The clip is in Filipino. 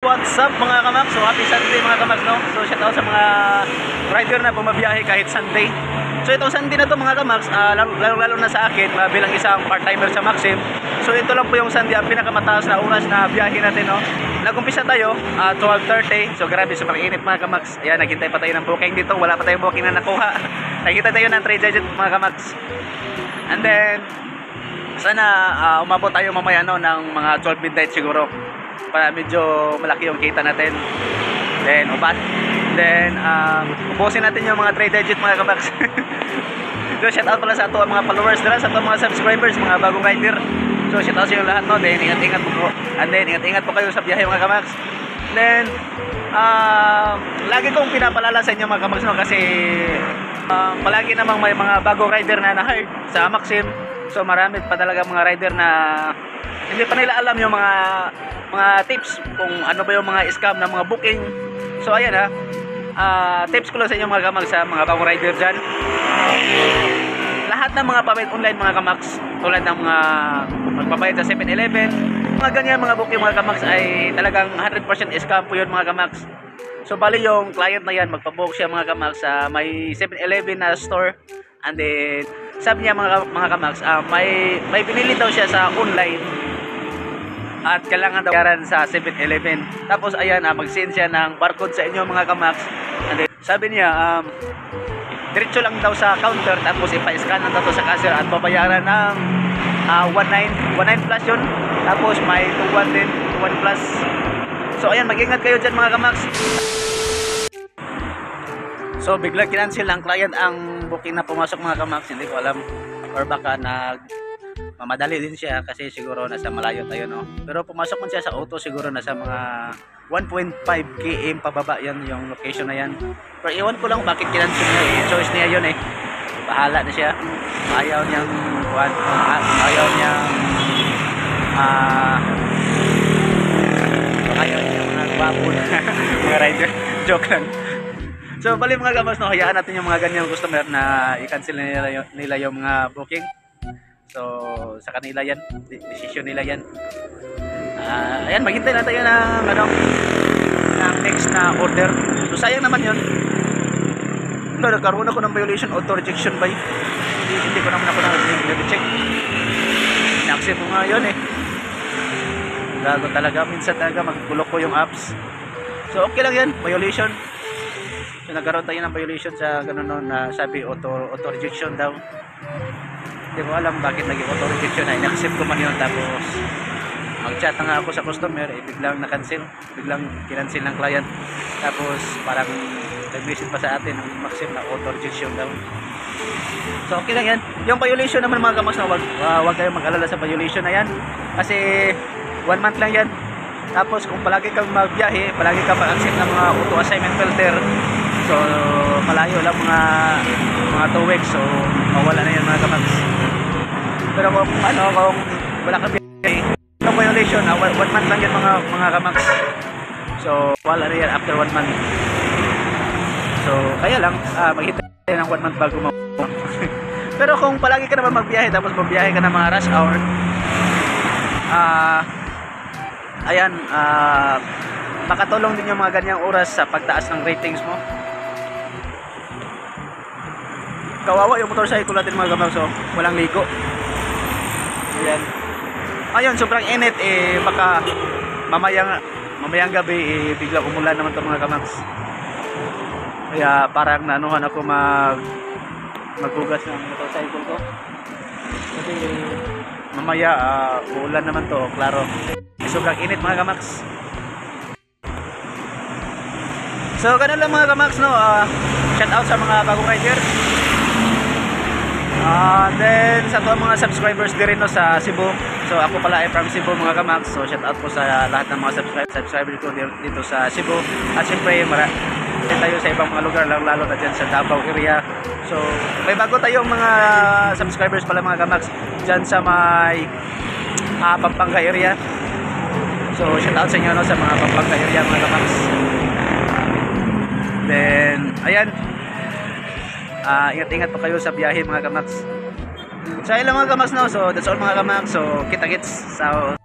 What's up mga kamaks? So happy Sunday mga kamaks, no? So shout out sa mga rider na bumabiyahe kahit Sunday. So itong Sunday na to mga kamaks, lalo na sa akin bilang isang part-timer sa Maxim. So ito lang po yung Sunday ang pinakamataas na oras na biyahe natin, no? Nag-umpisa tayo 12:30. So grabe, super init mga kamaks. Ayan, naghintay pa tayo ng booking dito. Wala pa tayong booking na nakuha. Nakita tayo ng 3 digit mga kamaks. And then sana umabot tayo mamaya, no, ng mga 12 midnight siguro, para medyo malaki yung kita natin. Then ubusin natin yung mga 3 digit mga kabaks. So shout out pala sa ato mga followers dira, sa ato mga subscribers, mga bagong rider. So shout out sa inyo lahat, no. Then ingat-ingat po. And then ingat-ingat po kayo sa biyahe mga kabaks. Then lagi kong pinapalala sa inyo mga kabaks, no, kasi palagi namang may mga bagong rider na na-hire sa Maxim. So marami pa talaga mga rider na hindi pa nila alam yung mga tips kung ano ba yung mga scam na mga booking. So ayan tips ko lang sa inyo mga kamaks, sa mga bagong rider dyan. Lahat ng mga payment online mga kamaks, tulad ng mga magpabayad sa 7-Eleven, mga ganyan mga booking mga kamaks, ay talagang 100% scam po yun mga kamaks. So bali yung client na yan, magpabook siya mga kamaks sa may 7-Eleven na store. And then sabi niya mga kamaks, may binili daw siya sa online at kailangan daw bayaran sa 7-Eleven. Tapos ayan, mag-send siya ng barcode sa inyo mga kamaks. And then sabi niya diretso lang daw sa counter, tapos ipa-scan lang daw sa cashier at babayaran ng 19 plus yun. Tapos may 21 din, 21 plus. So ayan, mag-ingat kayo dyan mga kamaks. So bigla kinancel ng client ang booking na pumasok mga kamaks. Hindi ko alam, or baka mamadali din siya kasi siguro nasa malayo tayo, no. Pero pumasok man siya sa auto, siguro nasa mga 1.5 km pababa yan yung location na yan. Pero iwan ko lang bakit kinancel niya. Choice niya yun eh. Bahala na siya. Ayaw niyang mga gwapon mga rider. Joke lang. So bali mga kamaks, no, hayaan natin yung mga ganyang customer na i-cancel nila yung mga booking. So sa kanila yan, decision nila yan. Ayan, maghintay na tayo ng next na order. So sayang naman yun. Nagkaroon ako ng violation, auto rejection by. Hindi ko naman ako nag-check. Inaksip ko nga yun eh. Gago talaga, minsan talaga magkulok ko yung apps. So okay lang yan, violation. So nagkaroon tayo ng violation sa ganun na sabi auto rejection daw. Hindi ko alam bakit naging auto rejection na. In-accept ko man yun, tapos mag-chat na nga ako sa customer, biglang na-cancel, biglang kinancel ng client. Tapos parang nag-visit pa sa atin ng Maxim na auto rejection daw. So okay lang yan. Yung violation naman mga kamaks, na wag kayong mag-alala sa violation na yan, kasi 1 month lang yan. Tapos kung palagi kang magbiyahe, palagi kang mag-accept ng mga auto assignment filter, so malayo lang mga 2 weeks, so mawala na yan mga kamaks. Pero kung wala kang biyahe, no violation, 1 month lang yan mga kamaks. So wala na yan after 1 month. So kaya lang maghintay ng 1 month bago pero kung palagi ka naman magbiyahe, tapos magbiyahe ka ng mga rush hour, ayan, makatulong din yung mga ganyang oras sa pagtaas ng ratings mo. Kawawa yung motorcycle natin mga kamaks, so walang ligo. Ayan. Ayun, sobrang init baka mamayang gabi bigla umulan naman to mga kamaks. Kaya parang nanuhan ako maghugas ng motorcycle ko. Kasi mamaya uulan naman to, klaro. Sobrang init mga kamaks. So ganun lang mga kamaks, no. Shout out sa mga bagong rider. Then sa mga subscribers din rin, no, sa Cebu. So ako pala ay from Cebu mga kamaks. So shout out po sa lahat ng mga subscribers ko dito sa Cebu. At syempre tayo sa ibang mga lugar, lalo na dyan sa Davao area. So may bago tayong mga subscribers pala mga kamaks dyan sa may Pampanga area. So shout out sa inyo, no, sa mga Pampanga area mga kamaks. Then ayan, ingat-ingat po kayo sa biyahe mga kamaks. So ayun lang mga kamaks, no. So that's all mga kamaks. So kita-kits sa